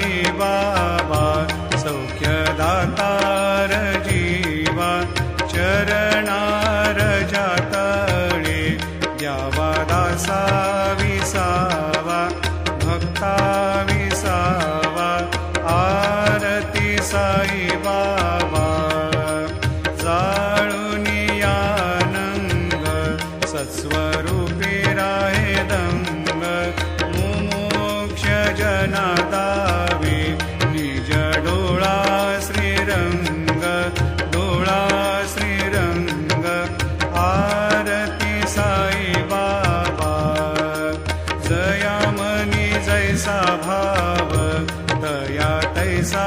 साई बाबा सौख्यदातार जीवा चरणार जातळे द्यावा दासा विसावा भक्ता विसावा आरती साई बाबा जाळूनी आनंद सत्स्वरूपी राहे दंग मुमोक्ष जना दावे निज डोळा श्रीरंग डोळा श्रीरंग आरती साई बाबा जया मनी जैसा भाव तया तैसा